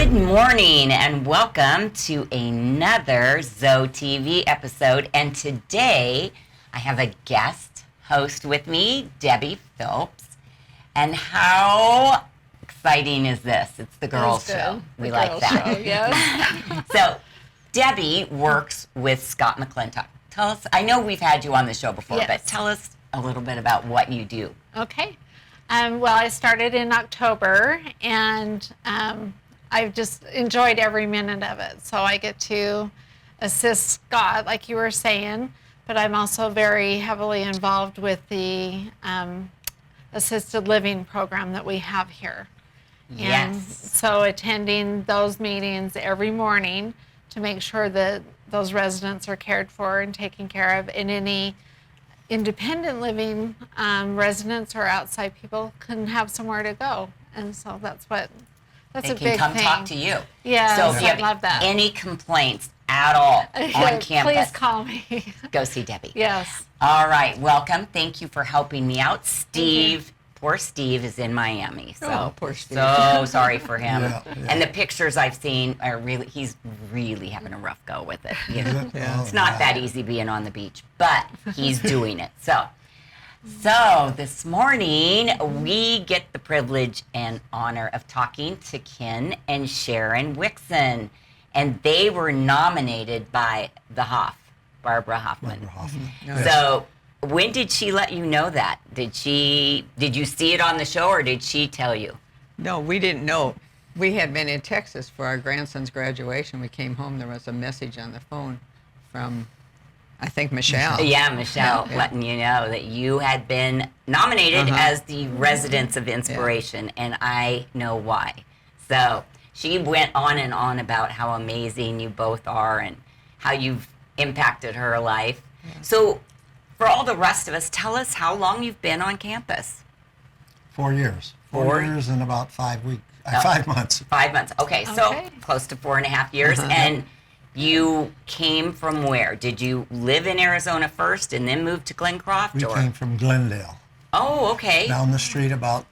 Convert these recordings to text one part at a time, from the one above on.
Good morning and welcome to another ZoeTV episode. And today I have a guest host with me, Debbie Phillips. And how exciting is this? It's the girls' show. We like that. Show, yes. So Debbie works with Scott McClintock. Tell us, I know we've had you on the show before, Yes. but tell us a little bit about what you do. Okay. Well, I started in October, and I've just enjoyed every minute of it. So I get to assist Scott, like you were saying, but I'm also very heavily involved with the assisted living program that we have here. And Yes. so attending those meetings every morning to make sure that those residents are cared for and taken care of, and any independent living residents or outside people can have somewhere to go. And so that's a They big can come thing. talk to you. Yes, So if you I have love that. any complaints at all on campus, Please call me. go see Debbie. Yes. All right, welcome. Thank you for helping me out. Steve, poor Steve is in Miami. So Oh, poor Steve. So sorry for him. Yeah. And the pictures I've seen are he's really having a rough go with it. You know? Yeah. It's not that easy being on the beach, but he's doing it. So this morning we get the privilege and honor of talking to Ken and Sharon Wixon, and they were nominated by the Barbara Hoffman. Barbara Hoffman. So when did she let you know that? Did you see it on the show, or did she tell you? No, we didn't know. We had been in Texas for our grandson's graduation. We came home. There was a message on the phone from, I think, Michelle. Yeah, Michelle, Yeah. letting you know that you had been nominated as the Residents of Inspiration, and I know why. So she went on and on about how amazing you both are and how you've impacted her life. Yeah. So for all the rest of us, tell us how long you've been on campus. 4 years. 4 years and about 5 weeks. Oh. 5 months. 5 months. Okay, so Okay. close to 4.5 years. And you came from where? Did you live in Arizona first and then move to Glencroft? We or? came from Glendale, Oh, okay. down the street about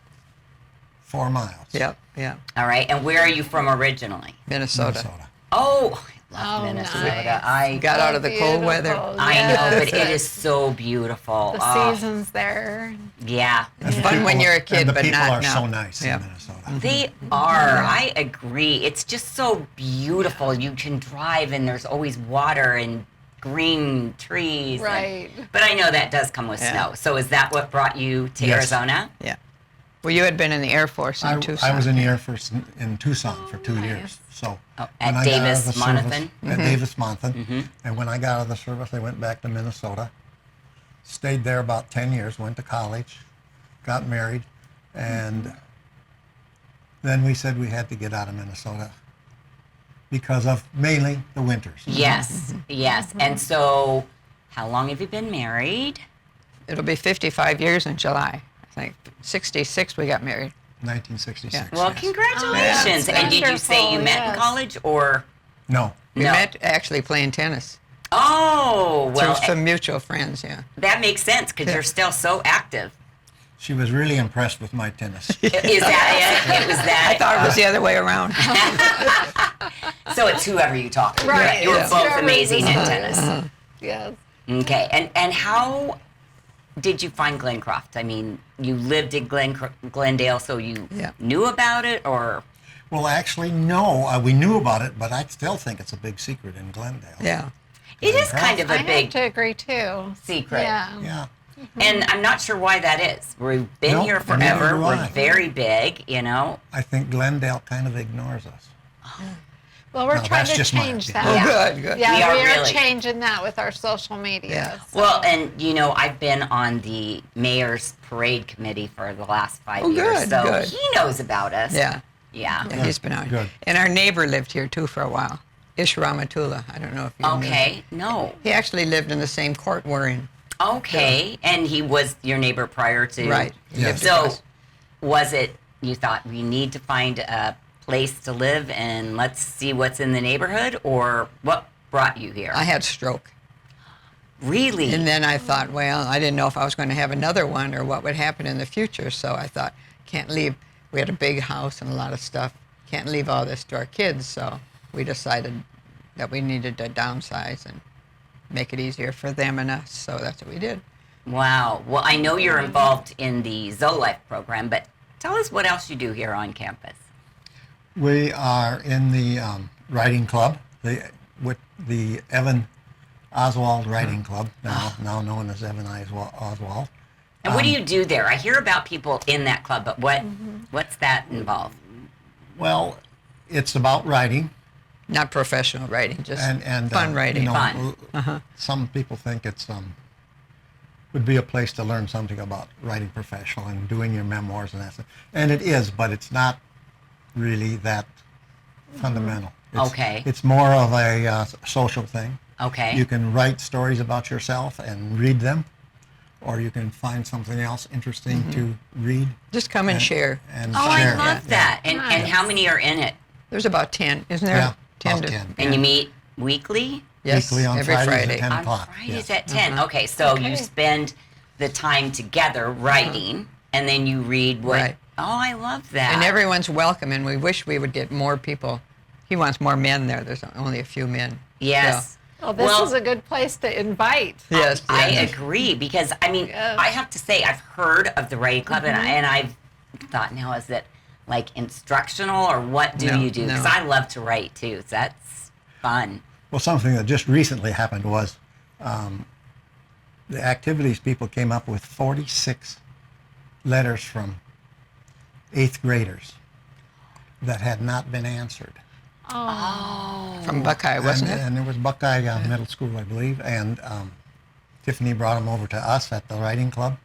4 miles. Yep, yeah. All right. And where are you from originally? Minnesota. Minnesota. Oh, I love Oh, Minnesota. nice. I Got out of the cold weather. know, but it is so beautiful. The Oh, seasons there. yeah. And the fun when you're a kid, and the but people not are now. so nice Yep. in Minnesota. They are. I agree. It's just so beautiful. You can drive and there's always water and green trees. Right. But I know that does come with Yeah. snow. So is that what brought you to Yes. Arizona? Yeah. Well, you had been in the Air Force in Tucson. I was in the Air Force in Tucson for 2 nice. years. So Oh, when at I got out of Davis the Monathan? service- At Davis Monathan. And when I got out of the service, I went back to Minnesota. Stayed there about 10 years, went to college, got married, and then we said we had to get out of Minnesota because of mainly the winters. Yes. Yes. And so how long have you been married? It'll be 55 years in July. I think 66 we got married. 1966. Well, yes. congratulations. Oh, and did you say you wonderful, met in yes. college or? No. We No. met actually playing tennis. Oh, well, Through some mutual friends, yeah. that makes sense because you're still so active. She was really impressed with my tennis. Is that it? It was that? I thought it was the other way around. So it's whoever you talk to. Right. You were Yes. both Whoever amazing is- at tennis. Yes. Okay. And how did you find Glencroft? I mean, you lived in Glendale, so you Yeah. knew about it, or? Well, actually, no. We knew about it, but I still think it's a big secret in Glendale. Yeah. It is kind of I a have big to agree too. secret. Yeah. Yeah. And I'm not sure why that is. We've been Nope, here and neither forever. do We're I. very big, you know. I think Glendale kind of ignores us. Well, we're No, trying that's to just my change opinion. that. Oh, Yeah. good, good. Yeah, We are we are really. changing that with our social media. Yeah. so- Well, and you know, I've been on the mayor's parade committee for the last 5 Oh, years, good, so good. he knows about us. Yeah. Yeah. Yeah, he's been out. Good. And our neighbor lived here too for a while. Ish Ramatullah. I don't know if you knew. Okay. No. He actually lived in the same court we're in. Okay. And he was your neighbor prior to. Right. He Yeah. lived So, across. was it? You thought we need to find a place to live and let's see what's in the neighborhood, or what brought you here? I had stroke. Really? And then I thought, well, I didn't know if I was going to have another one or what would happen in the future. So I thought, can't leave. We had a big house and a lot of stuff. can't leave all this to our kids, so we decided that we needed to downsize and make it easier for them and us. So that's what we did. Wow. Well, I know you're involved in the ZoeLife program, but tell us what else you do here on campus. We are in the writing club, with the Evan Oswald Writing Club, now known as Evan Oswald. And what do you do there? I hear about people in that club, but what's that involve? Well, it's about writing. Not professional writing, just And fun writing. Fun. Some people think it's would be a place to learn something about writing professional and doing your memoirs and that stuff. And it is, but it's not really that fundamental. Okay. It's more of a social thing. Okay. You can write stories about yourself and read them, or you can find something else interesting to read. Just come and share. And Oh, I share. love that. And how many are in it? There's about 10, isn't there? Yeah, 10 about to 10. And you meet weekly? Yes, Weekly on every Fridays Friday. at 10 On o'clock. Fridays yes. at 10. Okay, so Okay. you spend the time together writing, and then you read what. Right. Oh, I love that. And everyone's welcome, and we wish we would get more people. He wants more men there. There's only a few men. Yes. Well, this is a good place to invite. So, yes. I yes. agree because I mean Yes. I have to say I've heard of the writing club and I've thought now is it like instructional or what do No, you do? Because no. I love to write too. So that's fun. Well, something that just recently happened was the activities people came up with 46 letters from 8th graders that had not been answered. Oh. From Buckeye, wasn't it? And it was Buckeye Middle School, I believe. And Tiffany brought them over to us at the writing club,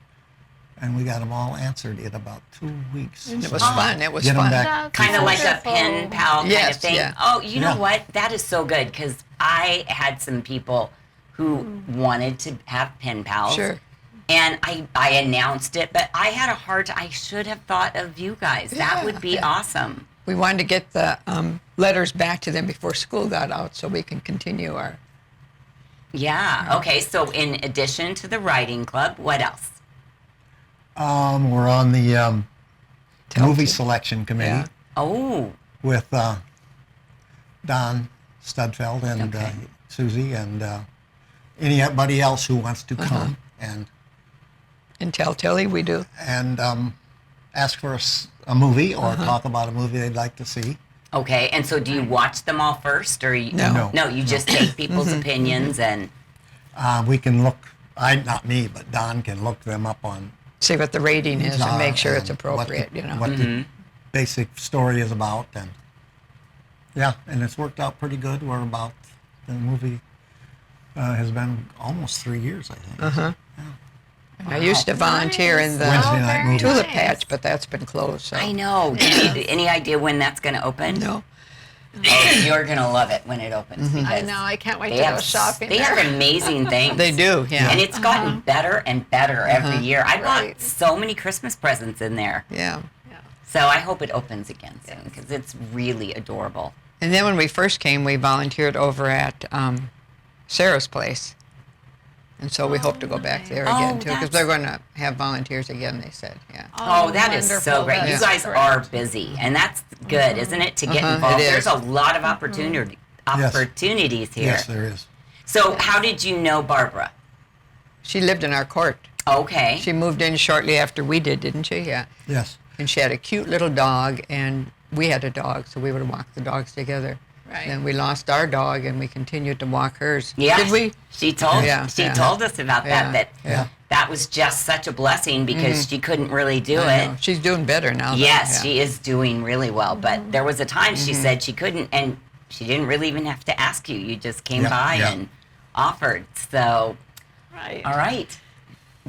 and we got them all answered in about 2 weeks. It was So, fun. It was get 'em fun. back. That's Kind of like a wonderful. pen pal kind Yes, of thing. yeah. Oh, you know Yeah. what? That is so good because I had some people who wanted to have pen pals. Sure. And I announced it, but I had a hard time. I should have thought of you guys. That Yeah, would be yeah. awesome. We wanted to get the letters back to them before school got out so we can continue our... Yeah. Okay. So, in addition to the writing club, what else? We're on the Tell movie to- selection committee Yeah. Oh, with Don Studfeld and Okay. Susie and anybody else who wants to come In Tilly, we do. and ask for a movie or talk about a movie they'd like to see. okay. And so, do you watch them all first, or you, No. No, you just take people's opinions and. We can look, not me, but Don can look them up on See what the rating is and make sure it's and appropriate, what the basic story is about. And yeah, and it's worked out pretty good. We're about, the movie has been almost 3 years, I think. I used to volunteer in the Wednesday night very movie. tulip nice. patch, but that's been closed. So. I know. Do you have any idea when that's going to open? No. Oh, you're going to love it when it opens. I because know. I can't wait They to have go shopping They there. have amazing things. They do, yeah. And it's gotten better and better every year. I bought Right. so many Christmas presents in there. Yeah. So I hope it opens again soon because it's really adorable. And then when we first came, we volunteered over at Sarah's place. And so we hope to go back there Oh, again, too, because that's- they're going to have volunteers again, they said, yeah. Oh, that is so wonderful. great. You That's guys great. are busy, and that's good, isn't it, to get Uh-huh, involved? it There's is. a lot of opportunities here. Yes, there is. So how did you know Barbara? She lived in our court. Okay. She moved in shortly after we did, didn't she? Yeah. Yes. And she had a cute little dog, and we had a dog, so we would walk the dogs together. Right. Then we lost our dog, and we continued to walk hers. Yeah. Did we? She told Yeah, she yeah. told us about Yeah, that yeah. that was just such a blessing because she couldn't really do I it. know. She's doing better now. though. Yes, Yeah. she is doing really well. But there was a time she said she couldn't, and she didn't really even have to ask you. You just came Yeah, by yeah. and offered. So, Right. all right.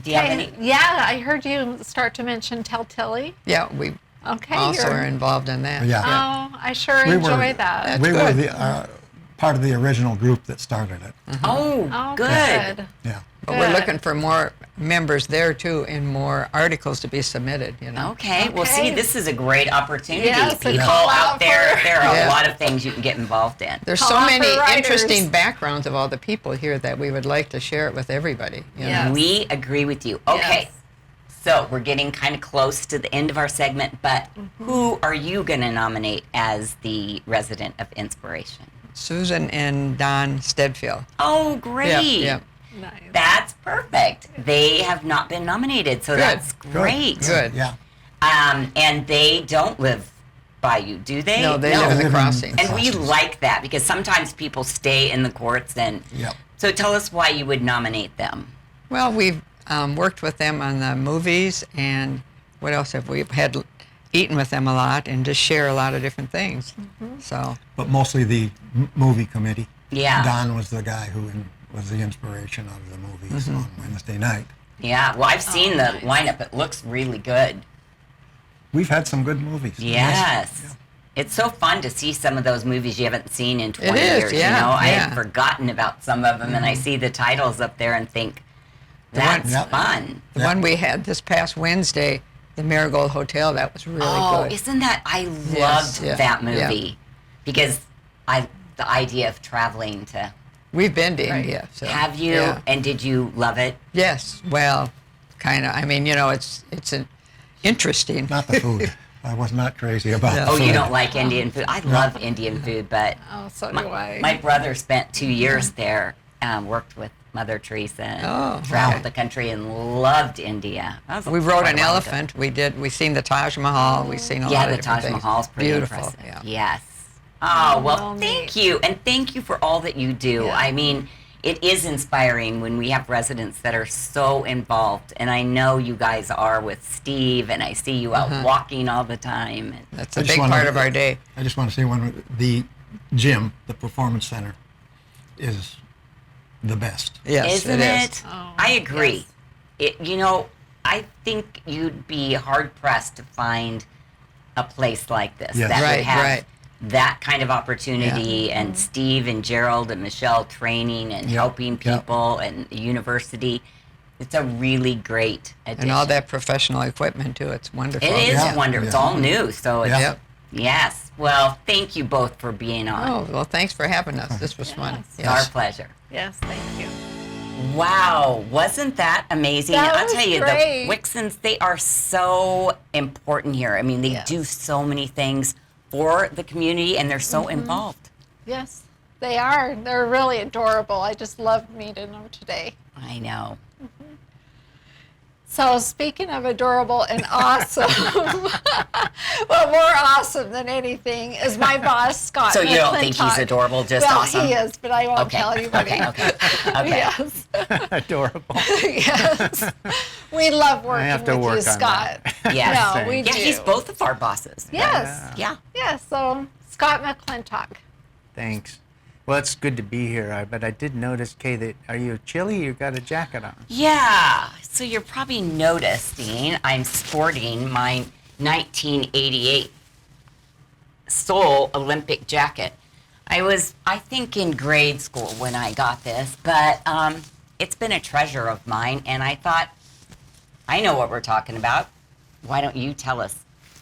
Do you have Okay, any? yeah, I heard you start to mention Tilly. Yeah, we Okay. also you're- are involved in that. Yeah. Oh, I sure We enjoy were- that. we were good. the part of the original group that started it. Oh, Oh, good. Yeah. But we're Good. looking for more members there, too, and more articles to be submitted, you know. Okay. Well, Okay. see, this is a great opportunity. Yes, a People call out out there, for- there are Yeah. a lot of things you can get involved in. There's Call so out for many writers. interesting backgrounds of all the people here that we would like to share it with everybody. You Yeah. know? We agree with you. Okay. Yes. So we're getting kind of close to the end of our segment, but who are you going to nominate as the resident of inspiration? Susan and Don Stedfield. Oh, great. Yeah. Nice. That's perfect. They have not been nominated, so Good. that's great. Good. Yeah. And they don't live by you, do they? No, they live in the crossings. And we Crossings. like that because sometimes people stay in the courts. And Yep. so tell us why you would nominate them. Well, we've worked with them on the movies, and what else have we had eaten with them a lot and just share a lot of different things. So But mostly the movie committee. Yeah. Don was the guy who was the inspiration of the movies on Wednesday night. Yeah, well, I've seen the lineup. It looks really good. We've had some good movies. Yes. It's so fun to see some of those movies you haven't seen in 20 is, years. yeah, you know, I yeah. had forgotten about some of them, and I see the titles up there and think, that's Yep. fun. the Yeah. one we had this past Wednesday, the Marigold Hotel, that was really Oh, good. isn't that? I Yes, loved yeah, that yeah. movie because the idea of traveling to. We've been to India. So, Have you? Yeah. And did you love it? Yes. Well, kind of. I mean, it's an interesting. Not the food. I was not crazy about No. the Oh, food. you don't like Indian food? I love Indian food, but Oh, so do I. my brother spent 2 years there, worked with Mother Teresa, and Oh, traveled okay. the country and loved India. That was We rode quite an a while ago. elephant. We seen the Taj Mahal. We seen a Yeah, lot of the different Taj things. Mahal's pretty Beautiful. impressive. Yeah. Yes. Oh, well, Well, thank neat. you. And thank you for all that you do. Yeah. I mean, it is inspiring when we have residents that are so involved. And I know you guys are with Steve, and I see you out walking all the time. And That's I a just big wanna- part of our day. I just want to say the gym, the performance center, is the best. Yes, Isn't it is. it? Oh, I agree. I think you'd be hard pressed to find a place like this Yes. that would Right, have right. that kind of opportunity, and Steve and Gerald and Michelle training and Yep, helping yep. people and the university. It's a really great addition. And all that professional equipment too. It's wonderful. It is Yeah, wonderful. It's yeah. all new, so it's, Yep. yes. Well, thank you both for being on. Oh, well, thanks for having us. This was fun. Yes. It's our pleasure. Yes, thank you. Wow, wasn't that amazing? That I'll was tell you, great. the Wixons, they are so important here. I mean, they Yes. do so many things for the community, and they're so involved. Yes, they are. They're really adorable. I just love meeting them today. I know. So speaking of adorable and awesome, well, more awesome than anything is my boss, Scott. So you don't think he's McClintock. adorable, just well, awesome? he is, but I won't Okay. tell anybody. Okay. Yes, Adorable. yes. We love working have to with work you, on Scott. that. Yes. No, we Yeah, do. he's both of our bosses. Yes. Yeah. Yeah, so Scott McClintock. Thanks. Well, it's good to be here, but I did notice, Kay, that are you chilly? You got a jacket on. Yeah. So you're probably noticing I'm sporting my 1988 Seoul Olympic jacket. I was, I think, in grade school when I got this, but it's been a treasure of mine, and I thought, I know what we're talking about. Why don't you tell us,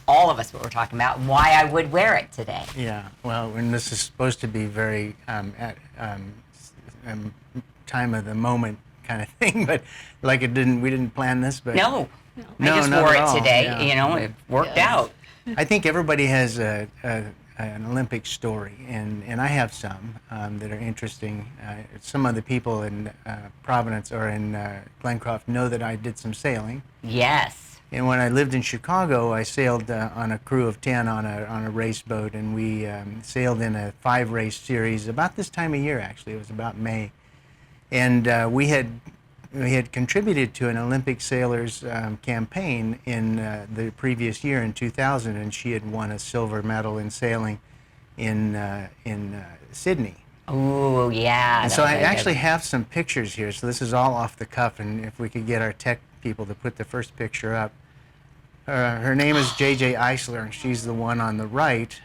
all of us, what we're talking about, and why I would wear it today? Yeah. Well, and this is supposed to be very time of the moment kind of thing, but like we didn't plan this, but No, I No, just not wore at it all. today. Yeah. You know, it worked Yes. out. I think everybody has an Olympic story, and I have some that are interesting. Some of the people in Providence or in Glencroft know that I did some sailing. Yes. And when I lived in Chicago, I sailed on a crew of 10 on a race boat, and we sailed in a 5-race series about this time of year. Actually, it was about May, and we had contributed to an Olympic sailors campaign in the previous year in 2000, and she had won a silver medal in sailing in Sydney. Oh, yeah. And that so was I very good. actually have some pictures here. So this is all off the cuff, and if we could get our tech people to put the first picture up. Her name is J.J. Eisler, and she's the one on the right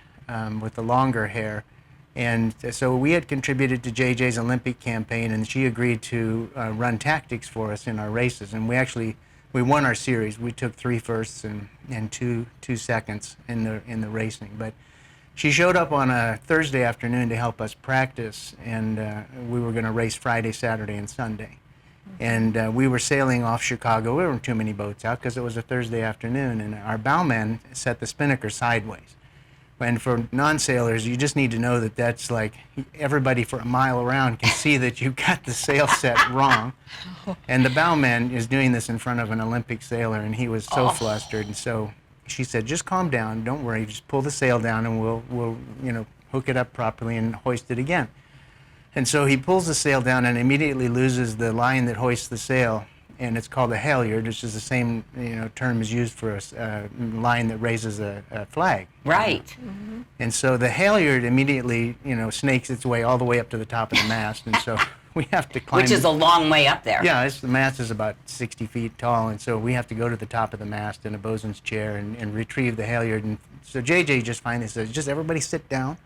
with the longer hair. And so we had contributed to J.J.'s Olympic campaign, and she agreed to run tactics for us in our races. And we won our series. We took 3 firsts and two seconds in the racing. But she showed up on a Thursday afternoon to help us practice, and we were going to race Friday, Saturday, and Sunday. And we were sailing off Chicago. There weren't too many boats out because it was a Thursday afternoon, and our bowman set the spinnaker sideways. And for non-sailors, you just need to know that that's like everybody for a mile around can see that you got the sail set wrong. And the bowman is doing this in front of an Olympic sailor, and he was so flustered. And so she said, "Just calm down. Don't worry. Just pull the sail down, and we'll hook it up properly and hoist it again." And so he pulls the sail down and immediately loses the line that hoists the sail, and it's called a halyard, which is the same term is used for a line that raises a flag. Right. And so the halyard immediately snakes its way all the way up to the top of the mast, and so we have to climb. Which is a long way up there. Yeah, the mast is about 60 feet tall, and so we have to go to the top of the mast in a bosun's chair and retrieve the halyard. And so JJ just finally says, "Just everybody sit down.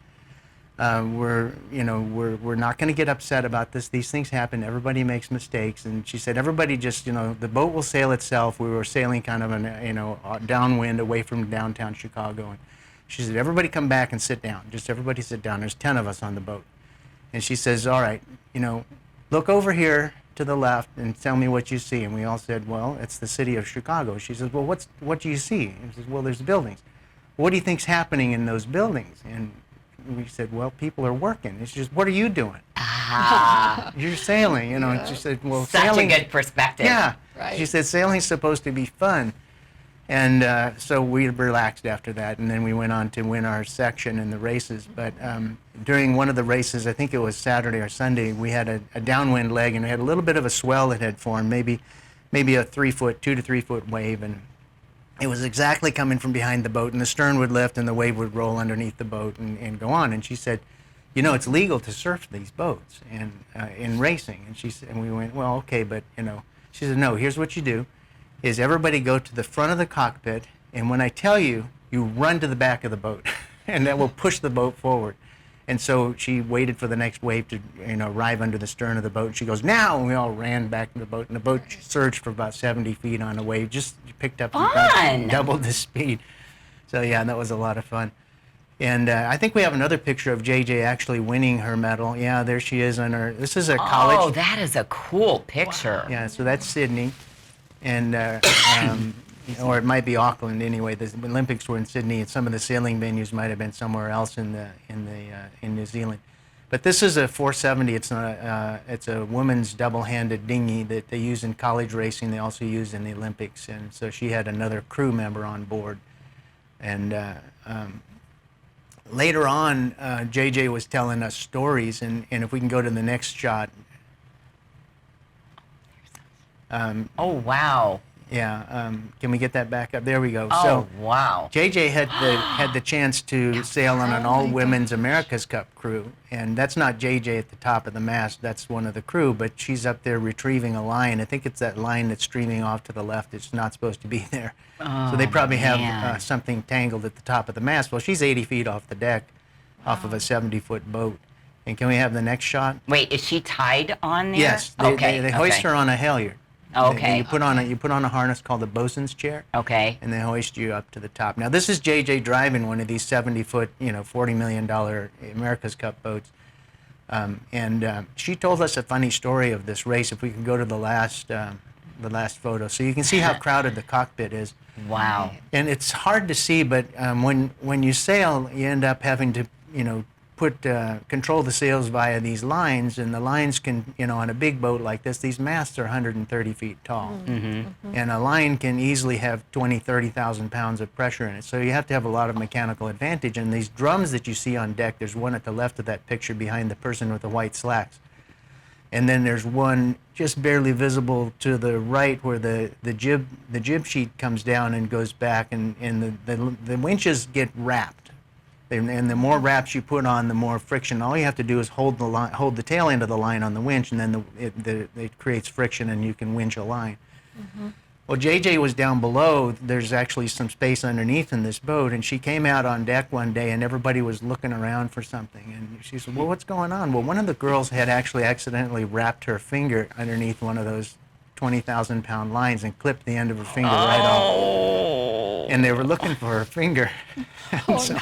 We're not going to get upset about this. These things happen. Everybody makes mistakes." And she said, "Everybody just, the boat will sail itself." We were sailing kind of downwind away from downtown Chicago. And she said, "Everybody come back and sit down. Just everybody sit down. There's 10 of us on the boat." And she says, "All right, look over here to the left and tell me what you see." And we all said, "Well, it's the city of Chicago." She says, "Well, what do you see?" And she says, "Well, there's buildings." "What do you think's happening in those buildings?" And we said, "Well, people are working." And she says, "What are you doing?" Ah, "You're sailing." And she said, "Well, such sailing." a good perspective. Yeah. Right. She said, "Sailing's supposed to be fun." And so we relaxed after that, and then we went on to win our section in the races. But during one of the races, I think it was Saturday or Sunday, we had a downwind leg, and we had a little bit of a swell that had formed, maybe a 2 to 3 foot wave, and it was exactly coming from behind the boat, and the stern would lift, and the wave would roll underneath the boat and go on. And she said, "It's legal to surf these boats and in racing." And we went, "Well, okay, but She said, "No. Here's what you do: is everybody go to the front of the cockpit, and when I tell you, you run to the back of the boat, and that will push the boat forward." And so she waited for the next wave to arrive under the stern of the boat. She goes, "Now!" And we all ran back to the boat, and the boat surged for about 70 feet on a wave, just picked up Fun! doubled the speed. So yeah, that was a lot of fun. And I think we have another picture of JJ actually winning her medal. Yeah, there she is on her. This is a college. Oh, that is a cool picture. Yeah, so that's Sydney, and or it might be Auckland anyway. The Olympics were in Sydney, and some of the sailing venues might have been somewhere else in New Zealand. But this is a 470. It's a woman's double-handed dinghy that they use in college racing. They also use in the Olympics, and so she had another crew member on board. And later on, JJ was telling us stories, and if we can go to the next shot. Oh, wow. Yeah, can we get that back up? There we go. Oh, So wow. JJ had the chance to sail on an all-women's America's Cup crew, and that's not JJ at the top of the mast. That's one of the crew, but she's up there retrieving a line. I think it's that line that's streaming off to the left. It's not supposed to be there. So they probably man. have something tangled at the top of the mast. Well, she's 80 feet off the deck, off of a 70-foot boat. And can we have the next shot? Wait, is she tied on there? Yes. They hoist her on a halyard. Okay. You put on a harness called the bosun's chair. Okay. And they hoist you up to the top. Now, this is JJ driving one of these 70-foot, $40 million America's Cup boats. And she told us a funny story of this race. If we can go to the last photo, so you can see how crowded the cockpit is. Wow. And it's hard to see, but when you sail, you end up having to, control the sails via these lines, and the lines can, on a big boat like this, these masts are 130 feet tall. Mm-hmm. And a line can easily have 30,000 pounds of pressure in it. So you have to have a lot of mechanical advantage. And these drums that you see on deck, there's one at the left of that picture behind the person with the white slacks. And then there's one just barely visible to the right where the jib sheet comes down and goes back, and the winches get wrapped. And the more wraps you put on, the more friction. All you have to do is hold the tail end of the line on the winch, and then it creates friction, and you can winch a line. Mm-hmm. Well, JJ was down below. There's actually some space underneath in this boat, and she came out on deck one day, and everybody was looking around for something. And she said, "Well, what's going on?" Well, one of the girls had actually accidentally wrapped her finger underneath one of those 20,000-pound lines and clipped the end of her finger right off. And they were looking for her finger. So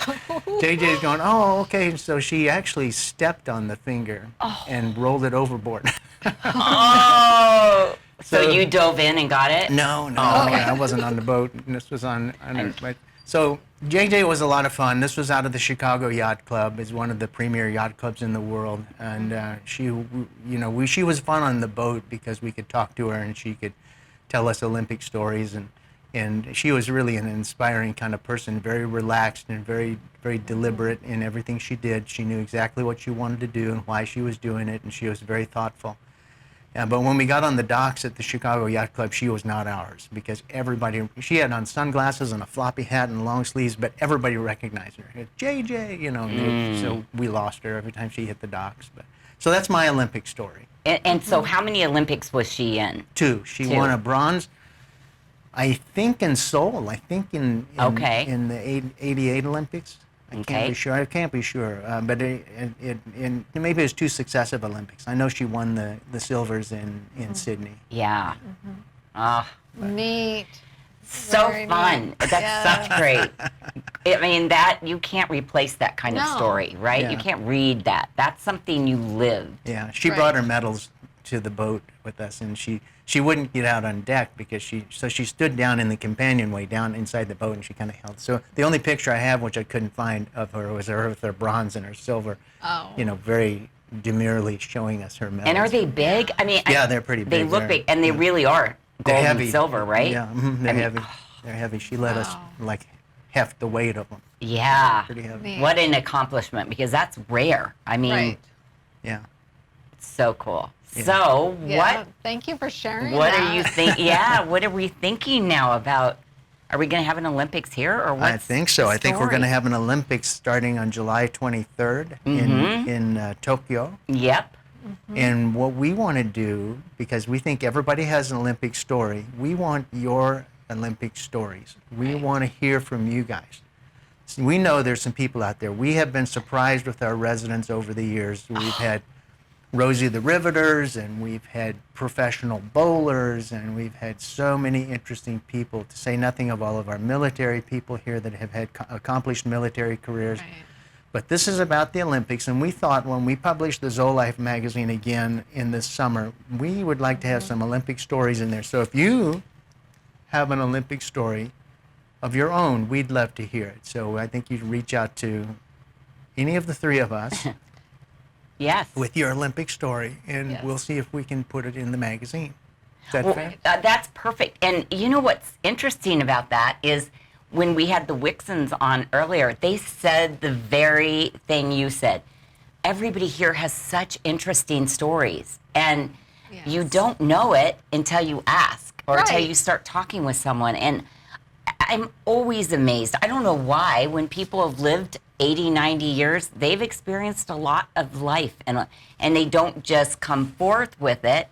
JJ's going, "Oh, okay." So she actually stepped on the finger and rolled it overboard. Oh, so So- you dove in and got it? No, Oh, okay. I wasn't on the boat. This was on but so JJ was a lot of fun. This was out of the Chicago Yacht Club. It's one of the premier yacht clubs in the world, and she was fun on the boat because we could talk to her and she could tell us Olympic stories, and she was really an inspiring kind of person, very relaxed and very deliberate in everything she did. She knew exactly what she wanted to do and why she was doing it, and she was very thoughtful. But when we got on the docks at the Chicago Yacht Club, she was not ours because she had on sunglasses and a floppy hat and long sleeves, but everybody recognized her. JJ, so we lost her every time she hit the docks. So that's my Olympic story. And so how many Olympics was she in? 2. She Two. won a bronze, I think in Seoul. I think in Okay. in the 88 Olympics. I Okay. can't be sure. I can't be sure. But maybe it was 2 successive Olympics. I know she won the silvers in Sydney. Yeah. Ah, Neat. so Very fun. neat. That's Yeah. such great. I mean, that you can't replace that kind of No. story, right? Yeah. You can't read that. That's something you lived. Yeah, she Right. brought her medals to the boat with us, and she wouldn't get out on deck because she stood down in the companionway down inside the boat, and she kind of held. So the only picture I have, which I couldn't find of her, was her with her bronze and her silver. Oh. Very demurely showing us her medals. And are they big? I mean, Yeah, they're pretty They big. look They're- big, and they yeah. really are They're gold heavy. and silver, right? Yeah, they're I mean, heavy. They're heavy. She let us Wow. heft the weight of them. Yeah. Pretty heavy. Neat. What an accomplishment, because that's rare. I mean, Right. Yeah. it's so cool. Yeah. So Yeah. Thank you for sharing. what that. are you think? Yeah, what are we thinking now about? Are we going to have an Olympics here, or what? I think so. I think we're going to have an Olympics starting on July 23rd in Tokyo. Yep. And what we want to do, because we think everybody has an Olympic story, we want your Olympic stories. We want to hear from you guys. So we know there's some people out there. We have been surprised with our residents over the years. We've had Rosie the Riveters, and we've had professional bowlers, and we've had so many interesting people, to say nothing of all of our military people here that have had accomplished military careers. Right. But this is about the Olympics, and we thought when we published the ZoeLife magazine again in this summer, we would like to have some Olympic stories in there. So if you have an Olympic story of your own, we'd love to hear it. So I think you'd reach out to any of the 3 of us Yes. with your Olympic story, and Yes. we'll see if we can put it in the magazine. Is that Well, fair? that's perfect. And you know what's interesting about that is when we had the Wixons on earlier, they said the very thing you said. Everybody here has such interesting stories, and you Yes. don't know it until you ask or until Right. you start talking with someone. And I'm always amazed. I don't know why, when people have lived 80, 90 years, they've experienced a lot of life, and they don't just come forth with it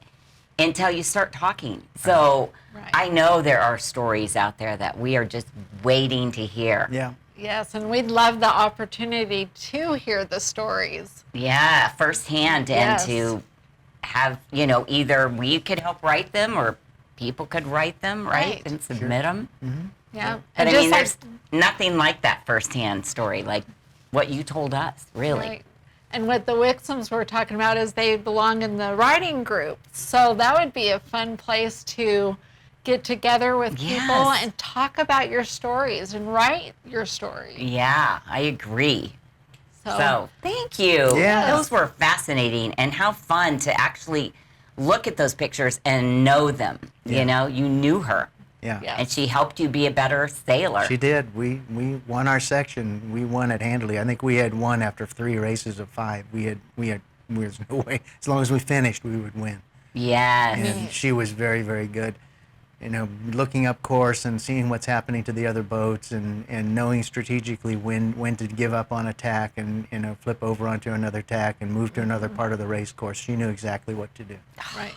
until you start talking. So Right. I know there are stories out there that we are just waiting to hear. Yeah. Yes, and we'd love the opportunity to hear the stories. Yeah, firsthand, and Yes. to have, either we could help write them or people could write them, right? Right. And submit them. Yeah. But And I just mean, like- there's nothing like that firsthand story, like what you told us, really. Right. And what the Wixoms were talking about is they belong in the writing group. So that would be a fun place to get together with people Yes. and talk about your stories and write your story. Yeah, I agree. So, So thank you. Yes. Those were fascinating, and how fun to actually look at those pictures and know them. Yeah. You knew her, Yeah. Yeah. and she helped you be a better sailor. She did. We won our section. We won it handily. I think we had won after 3 races of 5. There's no way. As long as we finished, we would win. Yes. And she was very, very good. Looking up course and seeing what's happening to the other boats, and knowing strategically when to give up on attack and flip over onto another tack and move to another part of the race course. She knew exactly what to do. right.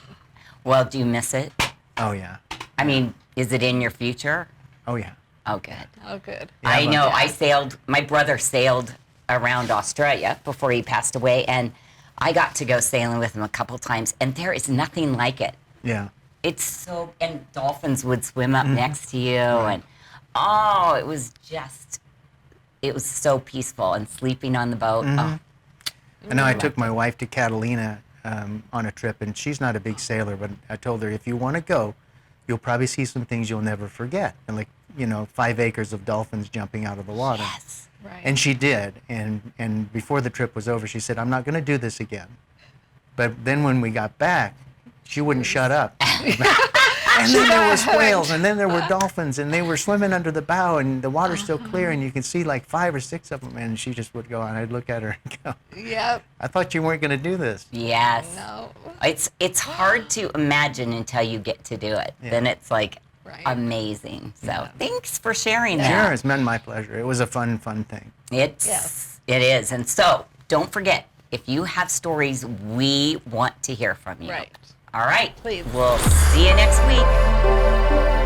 Well, do you miss it? Oh yeah. I mean, is it in your future? Oh yeah. Oh, good. Oh, good. Yeah, I but- know. I sailed. My brother sailed around Australia before he passed away, and I got to go sailing with him a couple times, and there is nothing like it. Yeah. It's so, and dolphins would swim Mm-hmm. up next to you, and it was so peaceful, and sleeping on the boat. Mm-hmm. Oh, I know I took my wife to Catalina on a trip, and she's not a big sailor, but I told her, if you want to go, you'll probably see some things you'll never forget. And like, 5 acres of dolphins jumping out of the water. Yes. Right. And she did. And before the trip was over, she said, I'm not going to do this again. But then when we got back, she wouldn't shut up. And then there was whales, and then there were dolphins, and they were swimming under the bow, and the water's still clear, and you can see like 5 or 6 of them. And she just would go, and I'd look at her and go, Yep. I thought you weren't going to do this. Yes. No. It's hard to imagine until you get to do it. Yeah. Then it's like Right. amazing. So thanks for sharing that. Sure, it's been my pleasure. It was a fun thing. Yes. It is. And so don't forget, if you have stories, we want to hear from you. Right. All right. Please. We'll see you next week.